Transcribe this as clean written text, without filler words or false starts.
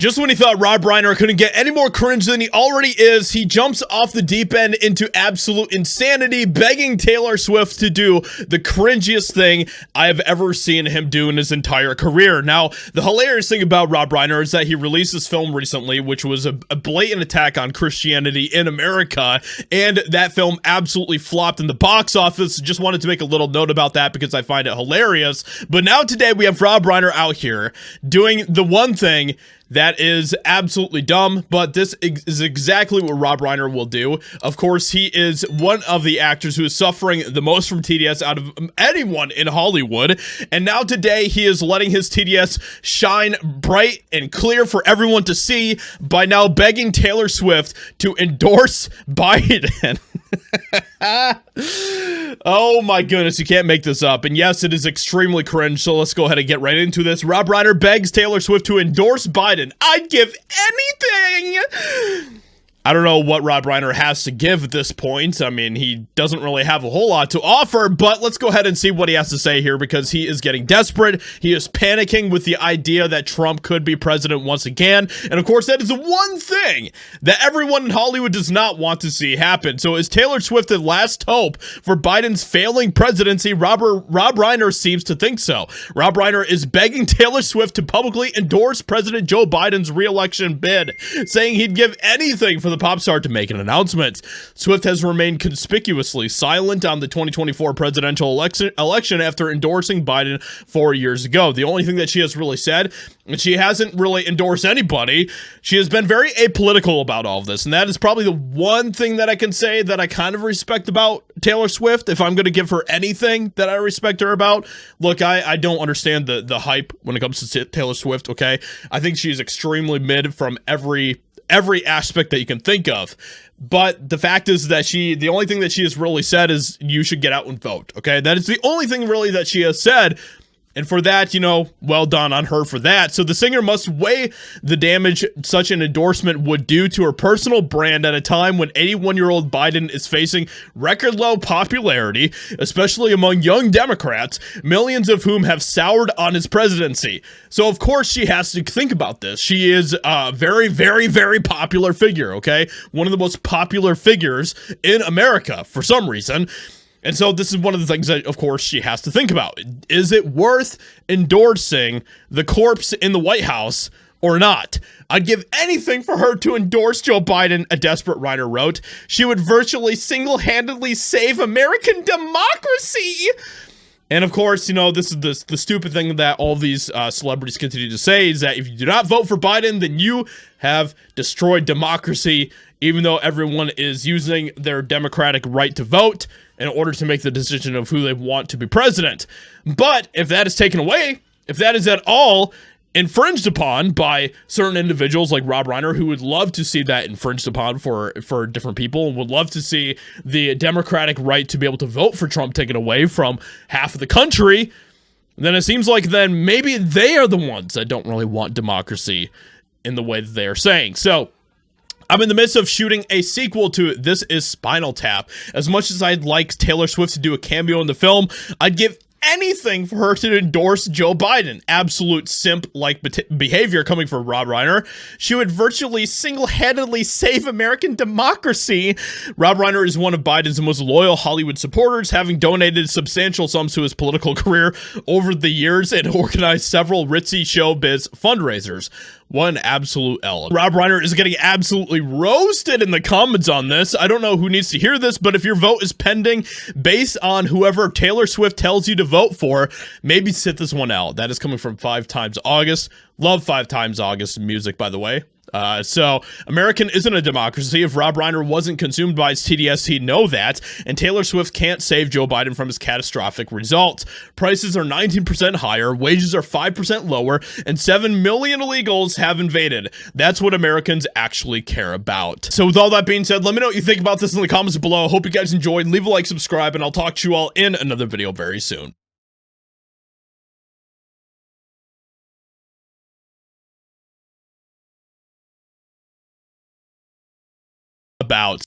Just when he thought Rob Reiner couldn't get any more cringe than he already is, he jumps off the deep end into absolute insanity, begging Taylor Swift to do the cringiest thing I have ever seen him do in his entire career. Now, the hilarious thing about Rob Reiner is that he released this film recently, which was a blatant attack on Christianity in America, and that film absolutely flopped in the box office. Just wanted to make a little note about that because I find it hilarious. But now today we have Rob Reiner out here doing the one thing that is absolutely dumb, but this is exactly what Rob Reiner will do. Of course, he is one of the actors who is suffering the most from TDS out of anyone in Hollywood, and now today he is letting his TDS shine bright and clear for everyone to see by now begging Taylor Swift to endorse Biden. Oh my goodness, you can't make this up. And yes, it is extremely cringe, so let's go ahead and get right into this. Rob Reiner begs Taylor Swift to endorse Biden. I'd give anything. I don't know what Rob Reiner has to give at this point. I mean, he doesn't really have a whole lot to offer, but let's go ahead and see what he has to say here because he is getting desperate. He is panicking with the idea that Trump could be president once again. And of course, that is the one thing that everyone in Hollywood does not want to see happen. So is Taylor Swift the last hope for Biden's failing presidency? Rob Reiner seems to think so. Rob Reiner is begging Taylor Swift to publicly endorse President Joe Biden's re-election bid, saying he'd give anything for the pop star to make an announcement. Swift has remained conspicuously silent on the 2024 presidential election after endorsing Biden 4 years ago. The only thing that she has really said, and she hasn't really endorsed anybody, she has been very apolitical about all of this, and that is probably the one thing that I can say that I kind of respect about Taylor Swift. If I'm going to give her anything that I respect her about, look, I don't understand the hype when it comes to Taylor Swift, okay? I think she's extremely mid from every aspect that you can think of. But the fact is that the only thing that she has really said is you should get out and vote. Okay. That is the only thing really that she has said. And for that, well done on her for that. So the singer must weigh the damage such an endorsement would do to her personal brand at a time when 81-year-old Biden is facing record low popularity, especially among young Democrats, millions of whom have soured on his presidency. So of course she has to think about this. She is a very, very, very popular figure, okay? One of the most popular figures in America for some reason. And so this is one of the things that, of course, she has to think about. Is it worth endorsing the corpse in the White House or not? I'd give anything for her to endorse Joe Biden, a desperate Reiner wrote. She would virtually single-handedly save American democracy. And of course, this is the stupid thing that all these celebrities continue to say is that if you do not vote for Biden, then you have destroyed democracy, even though everyone is using their democratic right to vote in order to make the decision of who they want to be president. But if that is taken away, if that is at all infringed upon by certain individuals like Rob Reiner, who would love to see that infringed upon for different people and would love to see the democratic right to be able to vote for Trump taken away from half of the country, then it seems like then maybe they are the ones that don't really want democracy in the way that they are saying. So I'm in the midst of shooting a sequel to This Is Spinal Tap. As much as I'd like Taylor Swift to do a cameo in the film, I'd give anything for her to endorse Joe Biden. Absolute simp-like behavior coming from Rob Reiner. She would virtually single-handedly save American democracy. Rob Reiner is one of Biden's most loyal Hollywood supporters, having donated substantial sums to his political career over the years and organized several ritzy showbiz fundraisers. One absolute L. Rob Reiner is getting absolutely roasted in the comments on this. I don't know who needs to hear this, but if your vote is pending based on whoever Taylor Swift tells you to vote for, maybe sit this one out. That is coming from 5 Times August. Love 5 Times August music, by the way. So American isn't a democracy. If Rob Reiner wasn't consumed by his TDS, he'd know that. And Taylor Swift can't save Joe Biden from his catastrophic results. Prices are 19% higher, wages are 5% lower, and 7 million illegals have invaded. That's what Americans actually care about. So with all that being said, let me know what you think about this in the comments below. Hope you guys enjoyed. Leave a like, subscribe, and I'll talk to you all in another video very soon. About